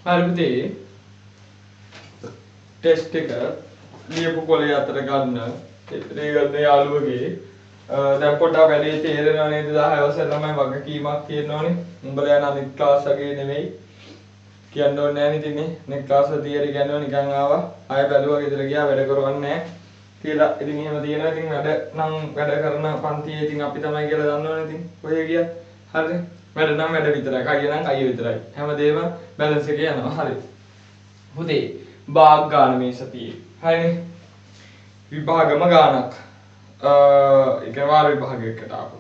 හරි පුතේ. ටෙස්ට් එක ලියපු කොලේ අතර ගන්න. ඒ ගන්න යාළුවගේ දැන් පොඩ්ඩක් වැඩේ තේරෙනව නේද 10 වසර ළමයි වගකීමක් තියෙනවනේ. උඹලා යන අනිත් ක්ලාස් වගේ නෙමෙයි. කියන්න ඕනේ නැහැ නේ ඉතින් නේ ක්ලාස් වල තියරි කියනවා නිකන් ආවා. ආයෙ බැලුවා ගෙදර ගියා වැඩ කරවන්නේ නැහැ. කියලා ඉතින් එහෙම තියෙනවා. ඉතින් වැඩ කරන පන්තියේ ඉතින් අපි තමයි කියලා දන්නවනේ ඉතින්. කොහේ ගියත් හරිද? වැඩ නම් වැඩ විතරයි. කයිය නම් කයිය විතරයි. හැමදේම බැලන්ස් එකේ යනවා. හරි. පුතේ භාග ගන්න මේ සතියේ. හරිනේ. විභාගම ගානක්. ඒක වාර විභාගයකට ආපු.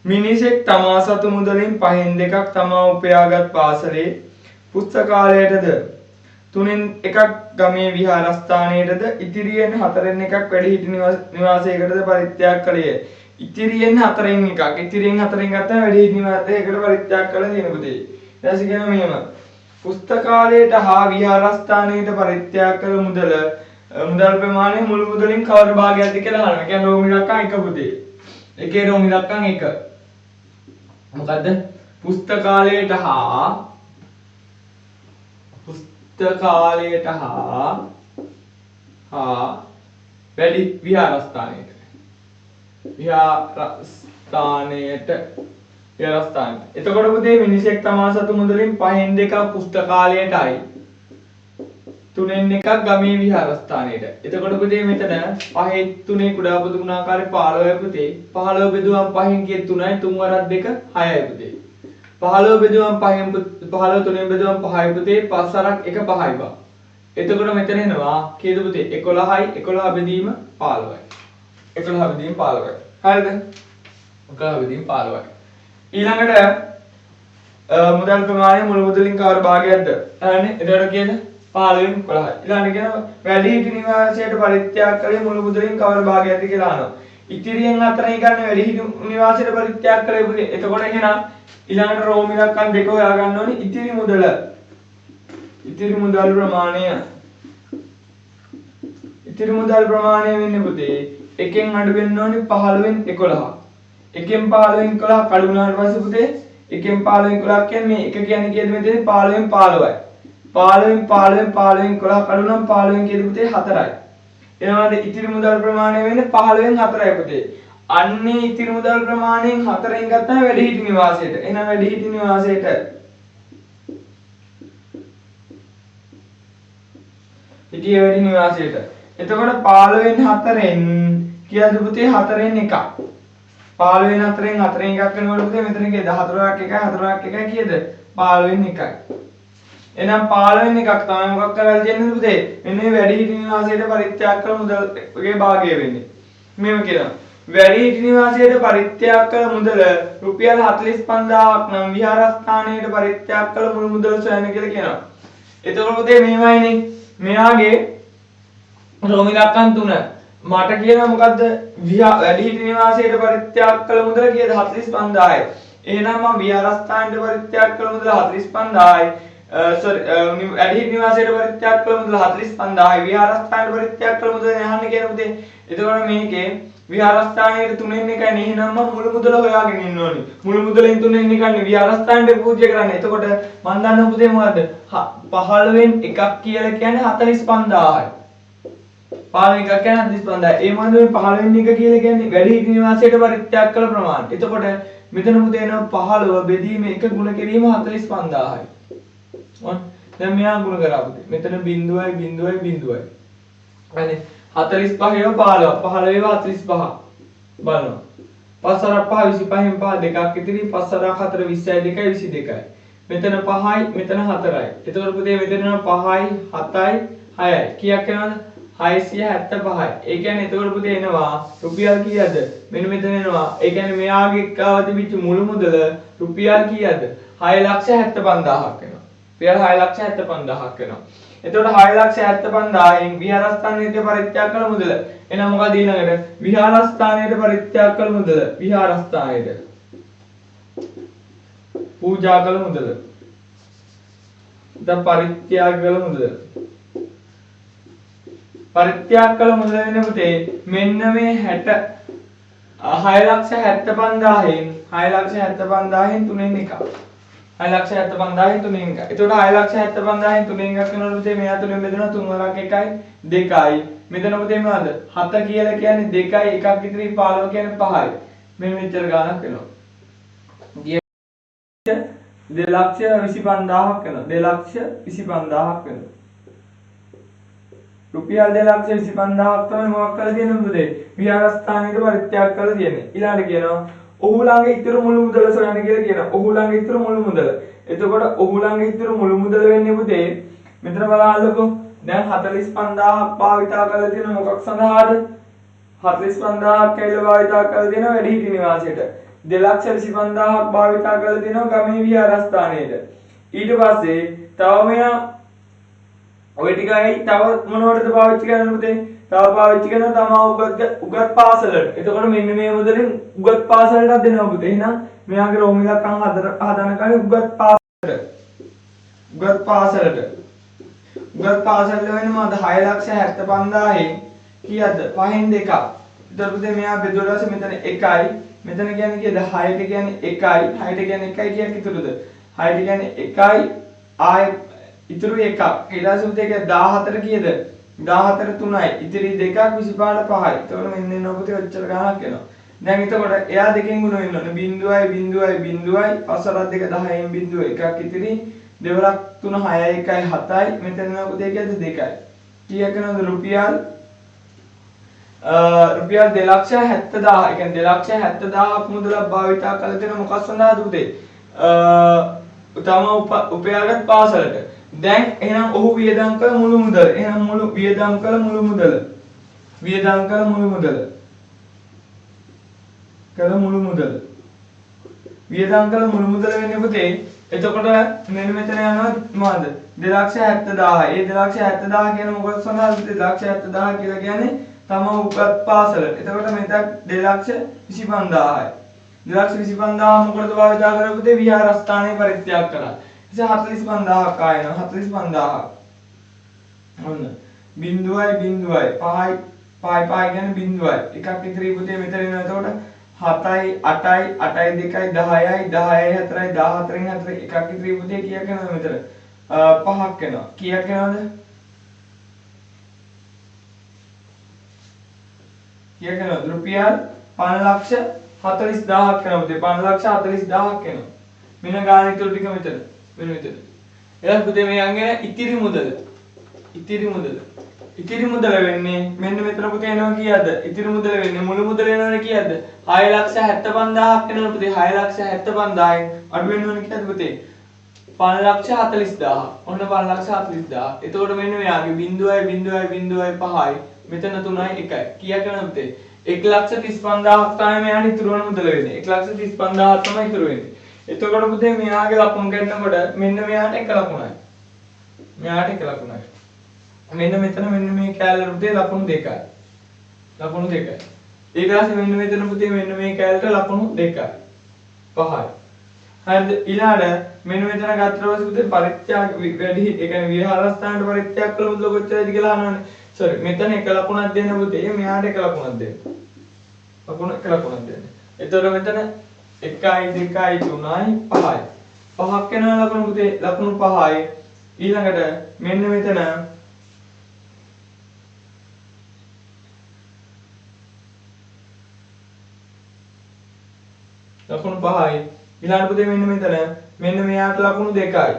මිනිසෙක් තමා සතු මුදලින් 5න් 2ක් තමා උපයාගත් පාසලේ පුස්තකාලයටද 3න් 1ක් ගමේ විහාරස්ථානයටද ඉතිරියෙන් 4න් 1ක් වැඩිහිටි නිවාසයකටද පරිත්‍යාග කළේය. ඉතිරියෙන් 4න් 1ක් ඉතිරියෙන් 4න් ගත්තා වැඩිහිටි නිවාසයකට පරිත්‍යාග කළ දින පුතේ. ඊට පස්සේ කියනවා මෙහෙම. පුස්තකාලයට හා විහාරස්ථානයට පරිත්‍යාග කළ මුදල් ප්‍රමාණය මුළු මුදලින් කවර භාගයක්ද කියලා අහනවා. කියන්නේ රෝම ඉලක්කම් 1 පුතේ. එකේ රෝම ඉලක්කම් 1. මොකද්ද? පුස්තකාලයට හා වැඩි විහාරස්ථානයට. එතකොට පුතේ මිනිසෙක් තමා සතු මුදලින් 5න් 2ක් පුස්තකාලයටයි 3න් 1ක් ගමේ විහාරස්ථානයට. එතකොට පුතේ මෙතන 5 3 කුඩා පොදු ගුණාකාරය 15යි පුතේ. 15 බෙදුවම 5න් කියේ 3යි 3 වරක් 2 6යි පුතේ. 15 බෙදුවම 5න් 15 3න් බෙදුවම 5යි පුතේ. 5 වරක් 1 5යි බා. එතකොට මෙතන එනවා කීයද පුතේ 11යි 11 බෙදීම 15යි. 11 බෙදීම 15යි. හරිද? 11 බෙදීම 15යි. ඊළඟට මුදල් ප්‍රමාණය මුළු මුදලින් කවර භාගයක්ද? හරිනේ. එතකොට කියද 15න් 11යි. ඊළඟට කියන වැඩිහිටි නිවාසයට පරිත්‍යාග කළේ මුළු මුදලින් කවර භාගයක්ද කියලා අහනවා. ඉතිරියෙන් 4යි ගන්න වැඩිහිටි නිවාසයට පරිත්‍යාග කළේ පුතේ. එතකොට එහෙනම් ඊළඟට රෝම ඉලක්කම් 2 හොයා ගන්න ඕනේ. ඉතිරි මුදල් ප්‍රමාණය වෙන්නේ පුතේ එකෙන් අඩු වෙන්න ඕනේ 15න් 11. එකෙන් 15න් 11 කඩු වුණාට පස්සේ පුතේ එකෙන් 15න් 11 කියන්නේ මේ එක කියන්නේ කීයද මෙතන 15න් 15යි. 15න් 11 කඩු නම් 15න් කීයද පුතේ 4යි. එනවාද ඉතිරි මුදල් ප්‍රමාණය වෙන්නේ 15න් 4යි පුතේ. අන්නේ ඉතිරි මුදල් ප්‍රමාණයෙන් 4න් ගත්තා වැඩිහිටි නිවාසයට. එහෙනම් වැඩිහිටි නිවාසයට ඉතිරි වැඩි නිවාසයට. එතකොට 15න් 4න් කීයද පුතේ 4න් 1ක්. 15න් 4න් 4න් එකක් වෙනකොට පුතේ මෙතන කීයද 4ක් 1යි 4ක් 1යි කීයද 15න් 1යි. එහෙනම් 15න් 1ක් තමයි මොකක් කරලා දෙන්නේ පුතේ? මෙන්න මේ වැඩිහිටි නිවාසයට පරිත්‍යාග කළ මුදල්ගේ භාගය වෙන්නේ. මේව කියනවා. වැඩිහිටි නිවාසයට පරිත්‍යාග කළ මුදල රුපියල් 45000ක් නම් විහාරස්ථානයට පරිත්‍යාග කළ මුළු මුදල සොයන්න කියලා කියනවා. එතකොට පුතේ මේවයිනේ මෙයාගේ රෝම ඉලක්කම් 3. මට කියනවා මොකද්ද? වැඩිහිටි නිවාසයට පරිත්‍යාග කළ මුදල කීයද 45000යි. එහෙනම් මම විහාරස්ථානයට පරිත්‍යාග කළ මුදල 45000යි. වැඩිහිටි නිවාසයට පරිත්‍යාග කළ මුදල 45000යි. විහාරස්ථානයට පරිත්‍යාග කළ මුදල යහන්න කියන පුතේ. එතකොට මේකේ විහාරස්ථානයේ 3න් 1යි නේ. එහෙනම් මම මුළු මුදල හොයාගෙන ඉන්න ඕනේ. මුළු මුදලෙන් 3න් 1ක් නේ විහාරස්ථානයට පූජ්‍ය කරන්නේ. එතකොට මම දන්න පුතේ මොකද්ද? 15න් 1ක් කියලා කියන්නේ 45000යි. 15න් 1ක් කියන්නේ 45000යි. ඒ මොකද මේ 15න් 1 කියලා කියන්නේ වැඩිහිටි නිවාසයට පරිත්‍යාග කළ ප්‍රමාණය. එතකොට මෙතන පුතේ එනවා 15 බෙදීම 1 ගුණ කිරීම 45000යි. දැන් මෙයා ගුණ කරා පුතේ. මෙතන බිංදුවයි. හරිනේ. 45 15 45 බලනවා. 5 4 5 25න් 5 දෙකක් ඉතිරි 5 4 4 20යි 2යි 22යි. මෙතන 5යි මෙතන 4යි. එතකොට පුතේ මෙතන 5යි 7යි 6යි. කීයක් එනවද? 675යි. ඒ කියන්නේ එතකොට පුතේ එනවා රුපියල් කීයද? මෙන්න මෙතන එනවා. ඒ කියන්නේ මෙයාගේ එක්කව තිබිච්ච මුළු මුදල රුපියල් කීයද? 6,75,000ක් වෙනවා. රුපියල් 6,75,000ක් වෙනවා. එතකොට 6,75,000න් විහාරස්ථානයට පරිත්‍යාග කළ මුදල. එහෙනම් මොකද ඊළඟට? විහාරස්ථානයට පරිත්‍යාග කළ මුදල. විහාරස්ථානයට පූජා කළ මුදල. දැන් පරිත්‍යාග කළ මුදල. පරිත්‍යාග කළ මුදල වෙන පුතේ මෙන්න මේ 6,75,000න් 3න් 1. 6,75,000 3 එකයි. එතකොට 6,75,000 3 එකක් වෙනකොට පුතේ මෙයා තුලින් බෙදෙනවා 3 වරක් 1යි 2යි. මෙතන පුතේ මොනවද? 7 කියලා කියන්නේ 2යි 1ක් ඉතිරි 15 කියන්නේ 5යි. මෙන්න මෙච්චර ගාණක් වෙනවා. 2,25,000ක් වෙනවා. 2,25,000ක් වෙනවා. රුපියල් 2,25,000ක් තමයි මොකක් කරලා තියෙන්නේ පුතේ? විහාරස්ථානයකට පරිත්‍යාග කරලා තියෙන්නේ. ඊළඟට කියනවා ඔහු ළඟ ඉතුරු මුළු මුදල සොයන්න කියලා කියනවා. ඔහු ළඟ ඉතුරු මුළු මුදල. එතකොට ඔහු ළඟ ඉතුරු මුළු මුදල වෙන්නේ පුතේ මෙතන බලන්නකෝ. දැන් 45,000ක් භාවිතා කරලා තියෙන මොකක් සඳහාද? 45,000ක් කියලා භාවිතා කරලා තියෙනවා වැඩිහිටි නිවාසයට. 2,25,000ක් භාවිතා කරලා තියෙනවා ගමේ විහාරස්ථානයේට. ඊට පස්සේ තව මෙයා ඔය ටිකයි තව මොනවටද පාවිච්චි කරන්න පුතේ? තව පාවිච්චි කරනවා තමා උගත් පාසලට. එතකොට මෙන්න මේ මුදලින් උගත් පාසලටත් දෙනවා පුතේ. එහෙනම් මෙයාගේ රෝම ඉලක්කම් හදන කලින් උගත් පාසලට. උගත් පාසලට වෙන්නේ මොකද? 6,75,000න් කීයද? 5න් 2ක්. එතකොට පුතේ මෙයා බෙදුවාට මෙතන 1යි. මෙතන කියන්නේ කීයද? 6ට කියන්නේ 1යි. 6ට කියන්නේ 1යි කියක් ඉතුරුද? 6ට කියන්නේ 1යි ආය ඉතුරු එකක්. ඊට පස්සේ උදේ 14 කීයද? 14 3යි. ඉතිරි දෙකක් 25ට 5යි. එතකොට මෙන්න එන්න පුතේ ඔච්චර ගණක් එනවා. දැන් එතකොට එයා දෙකෙන් ගුණ වෙන්න ඕනේ. 0.0.0යි පස්සරත් දෙක 10න් 0 එකක් ඉතිරි දෙවරක් 3 6යි 1යි 7යි. මෙතන එනවා පුතේ කීයද? 2යි. කීයක් වෙනවද? රුපියල් 2,70,000. ඒ කියන්නේ 2,70,000ක් මුදලක් භාවිතා කළ දෙන මොකක් සඳහාද පුතේ? තම උපයාගත් පාසලට. දැන් එහෙනම් ඔහු වියදම් කළ මුළු මුදල. එහෙනම් වියදම් කළ මුළු මුදල. වියදම් කළ මුළු මුදල. වියදම් කළ මුළු මුදල වෙන්නේ පුතේ. එතකොට මෙන්න මෙතන යනවා මොකද? 2,70,000. ඒ 2,70,000 කියන මොකක්ද සඳහාද? 2,70,000 කියලා කියන්නේ තම උගත් පාසලට. එතකොට මෙතන 2,25,000යි. 2,25,000 මොකටද භාවිතා කරන්නේ පුතේ? විහාරස්ථානයේ පරිත්‍යාග කරා. ඉතින් 45,000ක් ආයෙනවා. 45,000ක්. ඔන්න. 0.5යි 5යි කියන්නේ 0යි. එකක් ඉතිරි පුතේ මෙතන එනවා. එතකොට 7යි 8යි 8යි 2යි 10යි 10යි 4යි 14න් 4 එකක් ඉතිරි පුතේ කීයක් වෙනවද මෙතන? 5ක් වෙනවා. කීයක් වෙනවද? කීයක් වෙනවද? රුපියල් 5,40,000ක් වෙනවා පුතේ. 5,40,000ක් වෙනවා. මෙන්න ගාන ඉතුරු ටික මෙතන. මෙන්න මෙතන. ඊළඟ පුතේ මේ යන්නේ ඉතිරි මුදල. ඉතිරි මුදල වෙන්නේ මෙන්න මෙතන පුතේ එනවා කීයද? ඉතිරි මුදල වෙන්නේ මුළු මුදල වෙනවනේ කීයද? 6,75,000ක් වෙනවා පුතේ. 6,75,000න් අඩු වෙනවනේ කීයද පුතේ? 5,40,000. ඔන්න 5,40,000. එතකොට මෙන්න මෙයාගේ 0.0.0.5යි. මෙතන 3යි 1යි. කීයක් වෙනවද පුතේ? 1,35,000ක් තමයි මෙයාට ඉතුරු වෙන මුදල වෙන්නේ. 1,35,000ක් තමයි ඉතුරු වෙන්නේ. එතකොට පුතේ මෙයාගේ ලකුණු ගන්නකොට මෙන්න මෙයාට එක ලකුණයි. මෙයාට එක ලකුණයි. මෙන්න මෙතන මෙන්න මේ කැලේ පුතේ ලකුණු දෙකයි. ලකුණු දෙකයි. ඊට පස්සේ මෙන්න මෙතන පුතේ මෙන්න මේ කැලේට ලකුණු දෙකයි. 5යි. හරිද? ඊළඟට මෙන්න මෙතන ගත්තට පස්සේ පුතේ පරිත්‍යාග වැඩි ඒ කියන්නේ විහාරස්ථානට පරිත්‍යාග කළ මුදල කොච්චරද කියලා අහනවනේ. සෝරි මෙතන එක ලකුණක් දෙන්න පුතේ. මෙයාට එක ලකුණක් දෙන්න. ලකුණ එක ලකුණක් දෙන්න. එතකොට මෙතන 1යි 2යි 3යි 5යි. 5ක් වෙනවා ලකුණු පුතේ. ලකුණු 5යි. ඊළඟට මෙන්න මෙතන ලකුණු 5යි. ඊළඟට පුතේ මෙන්න මෙතන මෙන්න මෙයාට ලකුණු 2යි.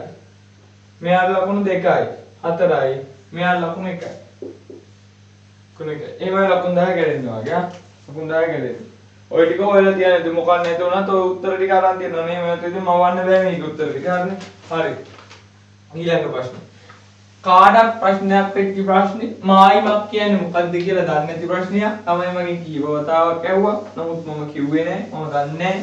මෙයාට ලකුණු 2යි. 4යි. මෙයාට ලකුණු 1යි. එහෙමයි ලකුණු 10 ගැලෙනවා වගේ. ලකුණු 10 ගැලෙනවා. ඔය ටික ඔයලා තියන්නේ මොකක් නැති වුණත් ඔය උත්තර ටික අරන් තියෙනවා නේ. මේවත් ඉතින් මවන්න බෑ මේක උත්තර ටික. හරිනේ? හරි. ඊළඟ ප්‍රශ්න. කාඩක් ප්‍රශ්නයක් වෙච්ච ප්‍රශ්නේ මායිමක් කියන්නේ මොකක්ද කියලා දන්නේ නැති ප්‍රශ්නයක්. තමයි මගෙන් කීව වතාවක් ඇහුවා. නමුත් මම කිව්වේ නෑ. මම දන්නේ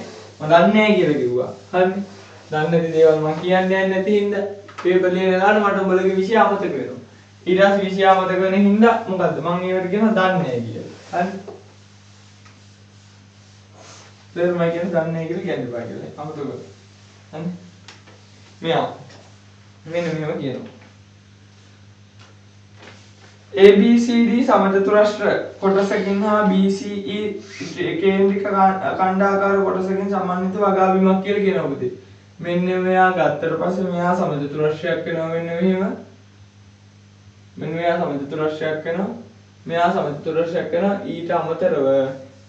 නෑ කියලා කිව්වා. හරිනේ? දන්නේ නැති දේවල් මම කියන්නේ නැති හින්දා පේපර් ලියන ගාන මට උඹලගේ විෂය අමතක වෙනවා. ඊට පස්සේ විෂය අමතක වෙන හින්දා මොකද්ද මම ඒවට කියනවා දන්නේ නෑ කියලා. හරි? මම කියන්නේ දන්නේ නැහැ කියලා කියන්න බෑ කියලා. අමතක කරලා. හරි? මෙයා මෙන්න මෙහෙම කියනවා. ABCD සමචතුරස්‍ර කොටසකින් හා BCE කේන්ද්‍රික කණ්ඩාකාර කොටසකින් සමන්විත වගා බිමක් කියලා කියනවා පුතේ. මෙන්න මෙයා ගත්තට පස්සේ මෙයා සමචතුරස්‍රයක් වෙනවා මෙන්න මෙහෙම. මෙන්න මෙයා සමචතුරස්‍රයක් වෙනවා. මෙයා සමචතුරස්‍රයක් වෙනවා ඊට අමතරව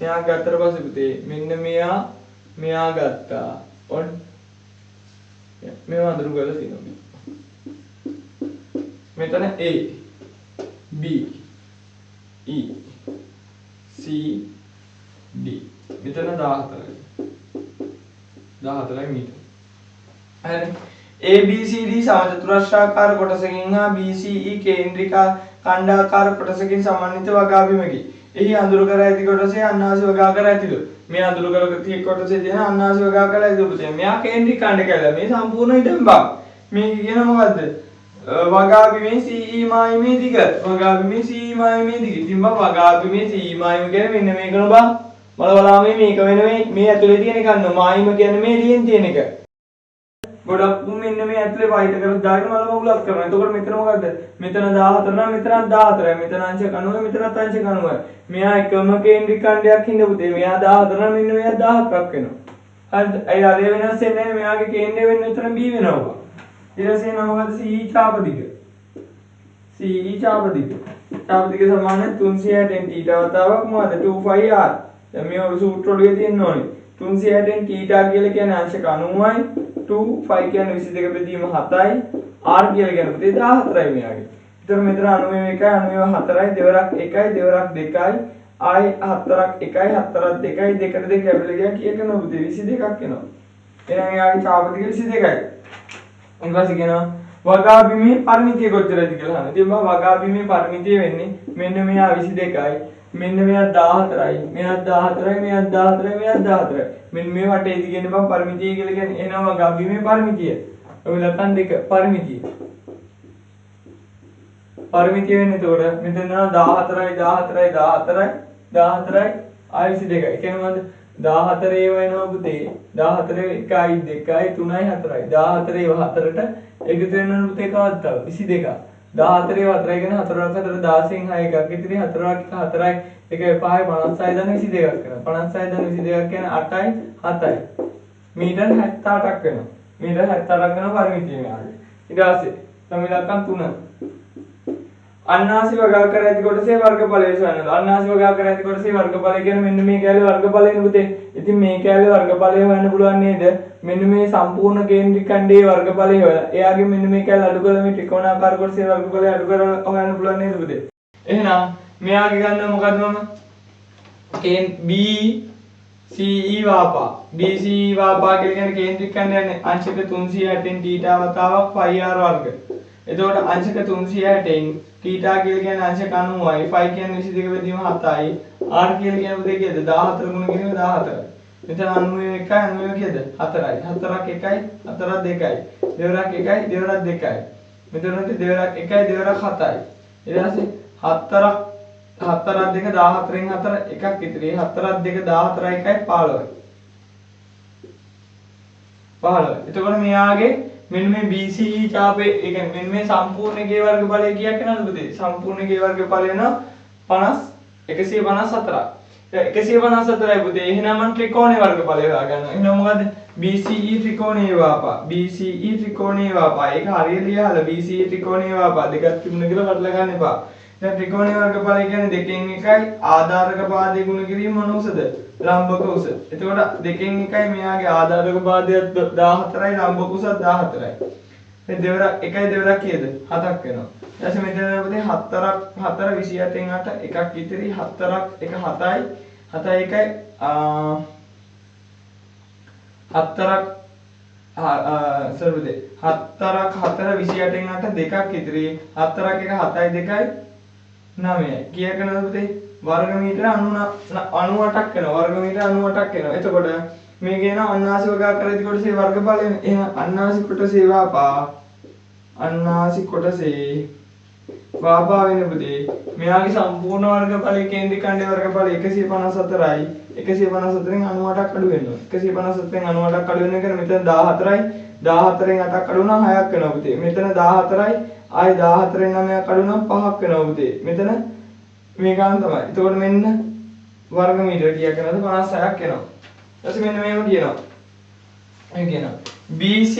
මෙයා ගත්තට පස්සේ පුතේ මෙන්න මෙයා ගත්තා. ඔන්න මේවා අඳුරු කරලා තියෙනවා. මෙතන A B E C D මෙතන 14යි. 14යි මීටර. හරි. ABCD සමචතුරස්‍රාකාර කොටසකින් හා BCE කේන්ද්‍රික ඛණ්ඩාකාර කොටසකින් සමන්විත වගා බිමකි. එහි අඳුරු කර ඇති කොටසේ අන්නාසි වගා කර ඇතිලු. මේ අඳුරු කර තියෙන කොටසේ තියෙන අන්නාසි වගා කර ඇතිලු. මෙයා කේන්ද්‍රික ඛණ්ඩ කියලා. මේ සම්පූර්ණ ඉදම් බා. මේක කියන මොකද්ද? වගා බිමේ CE මායිමේ දිග. වගා බිමේ CE මායිමේ දිග. ඉතින් බා වගා බිමේ CE මායිම කියන්නේ මෙන්න මේක නේ බා. බලවලා මේක වෙන මේ ඇතුලේ තියෙන එක නෝ මායිම කියන්නේ මේ ලියෙන් තියෙන එක. ගොඩක් මෙන්න මේ ඇතුලේ වයිට කරලා දාගෙන මල මගුලක් කරනවා. එතකොට මෙතන මොකද්ද? මෙතන 14 නම් මෙතනත් 14යි. මෙතන අංශ 90යි මෙතනත් අංශ 90යි. මෙයා එකම කේන්ද්‍රික ඛණ්ඩයක් හින්දා පුතේ. මෙයා 14 නම් මෙන්න මෙයා 14ක් වෙනවා. හරිද? අය අර වෙනස් වෙන්නේ නැහැ. මෙයාගේ කේන්ද්‍රය වෙන්නේ මෙතන B වෙනවා. ඊට පස්සේ මොකද්ද? CE චාපදික. CE චාපදික. චාපදික සමාන 360 θ වතාවක් මොකද්ද? 2πr. දැන් මේ සූත්‍ර වල තියෙන්න ඕනේ. 360 θ කියලා කියන්නේ අංශ 90යි. 2 5 කියන්නේ 22 බෙදීම 7යි r කියලා කියන්නේ පුතේ 14යි මෙයාගේ. ඒතර මෙතන 91යි 94යි දෙවරක් 1යි දෙවරක් 2යි ආයි 4ක් 1යි 4ක් 2යි දෙකට දෙක කැපිලා ගියා කීයකනෝ පුතේ 22ක් එනවා. එහෙනම් එයාගේ චාපදික 22යි. ඊට පස්සේ කියනවා වගා බිමේ පරිමිතිය කොච්චරද කියලා අහනවා. ඉතින් මම වගා බිමේ පරිමිතිය වෙන්නේ මෙන්න මෙයා 22යි. මෙන්න මෙයා 14යි. මෙයා 14යි. මෙයා 14යි. මෙයා 14යි. මෙන්න මේ වටේ දිගින් බං පරිමිතිය කියලා කියන්නේ එනවා වගා බිමේ පරිමිතිය. ඔය ලකන් දෙක පරිමිතිය. පරිමිතිය වෙන්නේ එතකොට මෙතන 14යි 14යි 14යි 14යි ආයි 22යි. ඒ කියන්නේ මොකද? 14 ඒවා එනවා පුතේ. 14 1යි 2යි 3යි 4යි. 14 ඒවා 4ට එකතු වෙනවා පුතේ කවද්ද? 22ක්. 14 ඒවා 4යි කියන්නේ 4ක් 4 16න් 6 එකක්. ඉතින් 4ක් 4යි 1යි 5යි 56 දන 22ක් වෙනවා. 56 දන 22ක් කියන්නේ 8යි 7යි. මීටර 78ක් වෙනවා. මීටර 78ක් වෙනවා පරිමිතිය මෙයාගේ. ඊට පස්සේ සමිලක්කම් 3 අන්නාසි වගා කර ඇති කොටසේ වර්ගඵලය සොයනවා. අන්නාසි වගා කර ඇති කොටසේ වර්ගඵලය කියන්නේ මෙන්න මේ කැලේ වර්ගඵලය නුඹතේ. ඉතින් මේ කැලේ වර්ගඵලය හොයන්න පුළුවන් නේද? මෙන්න මේ සම්පූර්ණ කේන්ද්‍රික ඛණ්ඩයේ වර්ගඵලය හොයලා. එයාගේ මෙන්න මේ කැලේ අඩු කරලා මේ ත්‍රිකෝණාකාර කොටසේ වර්ගඵලය අඩු කරලා හොයන්න පුළුවන් නේද පුතේ? එහෙනම් මෙයාගේ ගන්න මොකද්ද මම? B CE වාපා. BCE වාපා කියලා කියන්නේ කේන්ද්‍රික ඛණ්ඩයනේ අංශක 360න් θ වතාවක් πr වර්ග. එතකොට අංශක 360න් θ කියලා කියන්නේ අංශක 90යි 5 කියන්නේ 22 බෙදීම 7යි r කියලා කියන්නේ පුතේ කීයද 14 ගුණ කිරීම 14යි. මෙතන 91යි 90 කීයද 4යි 4ක් 1යි 4ක් 2යි දෙවරක් 1යි දෙවරක් 2යි මෙතන දෙවරක් 1යි දෙවරක් 7යි ඊට පස්සේ 4ක් 4ක් 2 14න් 4 එකක් ඉතිරි 4ක් 2 14යි 1යි 15යි 15. එතකොට මෙයාගේ මෙන්න මේ BCE ඡාපේ ඒ කියන්නේ මෙන්න මේ සම්පූර්ණ ගේ වර්ගඵලය කීයක් වෙනවද පුතේ? සම්පූර්ණ ගේ වර්ගඵලය වෙනවා 154ක්. 154යි පුතේ. එහෙනම් මම ත්‍රිකෝණේ වර්ගඵලය හොයාගන්නවා. එහෙනම් මොකද්ද? BCE ත්‍රිකෝණේ වාපා. BCE ත්‍රිකෝණේ වාපා. ඒක හරියට ලියහලා BCE ත්‍රිකෝණේ වාපා දෙකක් තිබුණ කියලා කඩලා ගන්න එපා. දැන් ත්‍රිකෝණේ වර්ගඵලය කියන්නේ දෙකෙන් එකයි ආධාරක පාදයේ ගුණ කිරීම මොන උසද? ලම්බක උස. එතකොට දෙකෙන් එකයි මෙයාගේ ආධාරක පාදයක් 14යි ලම්බක උසත් 14යි. මේ දෙවරක් එකයි දෙවරක් කීයද? 7ක් වෙනවා. ඊට පස්සේ මෙතන පුතේ 4ක් 4 28න් 8 එකක් ඉතිරි 4ක් 1 7යි 7යි 1යි 4ක් සර්වදේ 4ක් 4 28න් 8 දෙකක් ඉතිරි 4ක් 1 7යි 2යි 9යි. කීයකනද පුතේ? වර්ග මීටර 98ක් වෙනවා. වර්ග මීටර 98ක් වෙනවා. එතකොට මේ කියන අන්නාසි වගා කර ඇති කොටසේ වර්ගඵලය එහෙනම් අන්නාසි කොටසේ වාපා අන්නාසි කොටසේ වාපා වෙන පුතේ මෙයාගේ සම්පූර්ණ වර්ගඵලයේ කේන්ද්‍රික ඛණ්ඩයේ වර්ගඵලය 154යි 154න් 98ක් අඩු වෙනවා 154න් 98ක් අඩු වෙනවා කියන්නේ මෙතන 14යි 14න් 8ක් අඩු වුණා 6ක් වෙනවා පුතේ මෙතන 14යි ආයි 14න් 9ක් අඩු වුණා 5ක් වෙනවා පුතේ මෙතන මේ ගාන තමයි. එතකොට මෙන්න වර්ග මීටර කීයක් වෙනවද? 56ක් එනවා. ඊට පස්සේ මෙන්න මේව කියනවා. ඒ කියනවා BC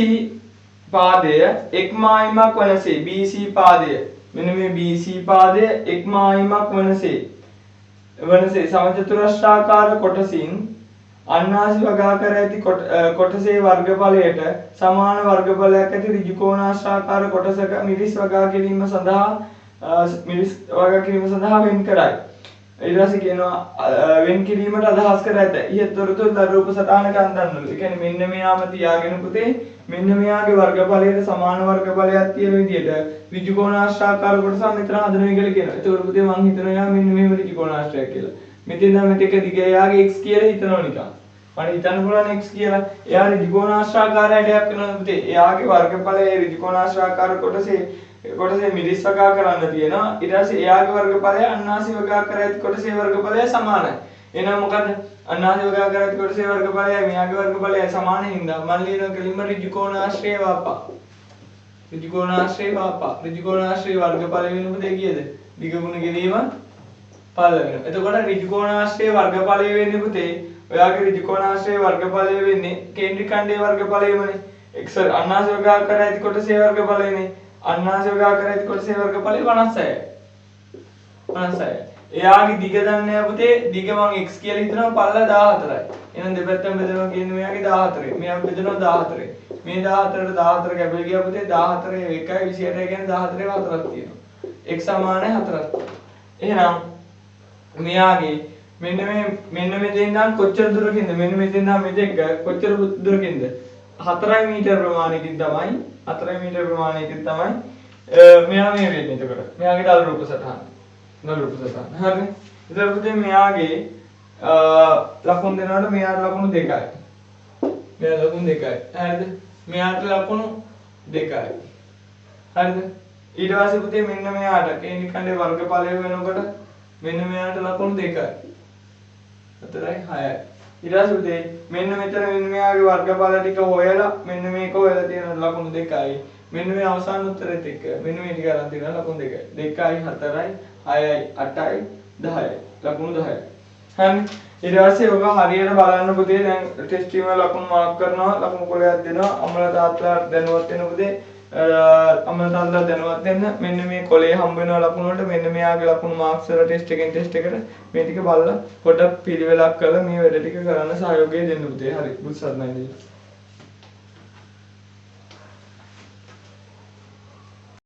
පාදය එක්මායිමක් වනසේ BC පාදය මෙන්න මේ BC පාදය එක්මායිමක් වනසේ සමචතුරස්‍රාකාර කොටසින් අන්නාසි වගා කර ඇති කොටසේ වර්ගඵලයට සමාන වර්ගඵලයක් ඇති ඍජු කෝණාශ්‍රාකාර කොටසක මිරිස් වගා කිරීම සඳහා වෙන් කරයි. ඊට පස්සේ කියනවා වෙන් කිරීමට අදහස් කර ඇත. ඊට තොරතුරු දරූප සටහනක අඳන්වලු. ඒ කියන්නේ මෙන්න මෙයාම තියාගෙන පුතේ මෙන්න මෙයාගේ වර්ගඵලයට සමාන වර්ගඵලයක් තියෙන විදිහට ඍජු කෝණාශ්‍රාකාර කොටස මෙතන හදනවා කියලා කියනවා. ඒතකොට පුතේ මම හිතනවා යා මෙන්න මෙහෙම ඍජු කෝණාශ්‍රයක් කියලා. මෙතෙන් නම් මේක දිග එයාගේ x කියලා හිතනවා නිකන්. මට හිතන්න පුළුවන් x කියලා. එයා ඍජු කෝණාශ්‍රාකාර හැඩයක් වෙනවා පුතේ. එයාගේ වර්ගඵලයේ ඍජු කෝණාශ්‍රාකාර කොටසේ මිරිස් වගා කරන්න තියෙනවා. ඊට පස්සේ එයාගේ වර්ගඵලය අන්නාසි වගා කර ඇති කොටසේ වර්ගඵලය සමානයි. එහෙනම් මොකද? අන්නාසි වගා කර ඇති කොටසේ වර්ගඵලය මෙයාගේ වර්ගඵලය සමාන හින්දා මම ලියනවා කෙලින්ම ඍජු කෝණාශ්‍රය වාපා. ඍජු කෝණාශ්‍රය වාපා. ඍජු කෝණාශ්‍රය වර්ගඵලය වෙන පුතේ කීයද? දිග ගුණ කිරීම පළ වෙනවා. එතකොට ඍජු කෝණාශ්‍රය වර්ගඵලය වෙන්නේ පුතේ ඔයාගේ ඍජු කෝණාශ්‍රය වර්ගඵලය වෙන්නේ කේන්ද්‍රික ඛණ්ඩයේ වර්ගඵලයමනේ. x අන්නාසි වගා කර ඇති කොටසේ වර්ගඵලයනේ. අන්නාසි වගා කර ඇති කොටසේ වර්ගඵලය 56යි. 56යි. එයාගේ දිග දන්නේ නැහැ පුතේ. දිග මම x කියලා හිතනවා පළල 14යි. එහෙනම් දෙපැත්තම බෙදනවා කියන්නේ මෙයාගේ 14යි. මෙයා බෙදනවා 14යි. මේ 14ට 14 කැපෙල ගියා පුතේ 14 1යි 28යි කියන්නේ 14ේ 4ක් තියෙනවා. x සමානයි 4ක්. එහෙනම් මෙයාගේ මෙන්න මෙතෙන් ඉඳන් කොච්චර දුරකින්ද මෙන්න මෙතෙන් ඉඳන් මෙතෙක් කොච්චර දුරකින්ද 4 මීටර ප්‍රමාණයකින් තමයි 4 මීටර ප්‍රමාණයකින් තමයි මෙයා මේ වෙන්නේ. එතකොට මෙයාගේ දල රූප සටහන හරිනේ. එතකොට පුතේ මෙයාගේ ලකුණු දෙනකොට මෙයාට ලකුණු 2යි. මෙයා ලකුණු 2යි. හරිද? මෙයාට ලකුණු 2යි. හරිද? ඊට පස්සේ පුතේ මෙන්න මෙයාට කේන්ද්‍රික ඛණ්ඩයේ වර්ගඵලය වෙනකොට මෙන්න මෙයාට ලකුණු 2යි. 4යි 6යි. ඊට පස්සේ පුතේ මෙන්න මෙතන මෙයාගේ වර්ගඵල ටික හොයලා මෙන්න මේක හොයලා තියෙන ලකුණු 2යි. මෙන්න මේ අවසාන උත්තරෙත් එක්ක මෙන්න මේ ටික අරන් තියෙන ලකුණු 2යි. 2යි 4යි 6යි 8යි 10යි. ලකුණු 10යි. හරි. ඊට පස්සේ ඔබ හරියට බලන්න පුතේ දැන් ටෙස්ට් එකේ ලකුණු මාර්ක් කරනවා ලකුණු කොලයක් දෙනවා අම්මලා තාත්තලා දැනුවත් වෙන පුතේ අම්මලා තාත්තලා දැනුවත් වෙන්න මෙන්න මේ කොලේ හම්බ වෙනවා ලකුණු වලට මෙන්න මෙයාගේ ලකුණු මාර්ක්ස් වල ටෙස්ට් එකෙන් ටෙස්ට් එකට මේ ටික බලලා පොඩක් පිළිවෙලක් කරලා මේ වැඩ ටික කරන්න සහයෝගය දෙන්න පුතේ. හරි. බුත් සරණයි.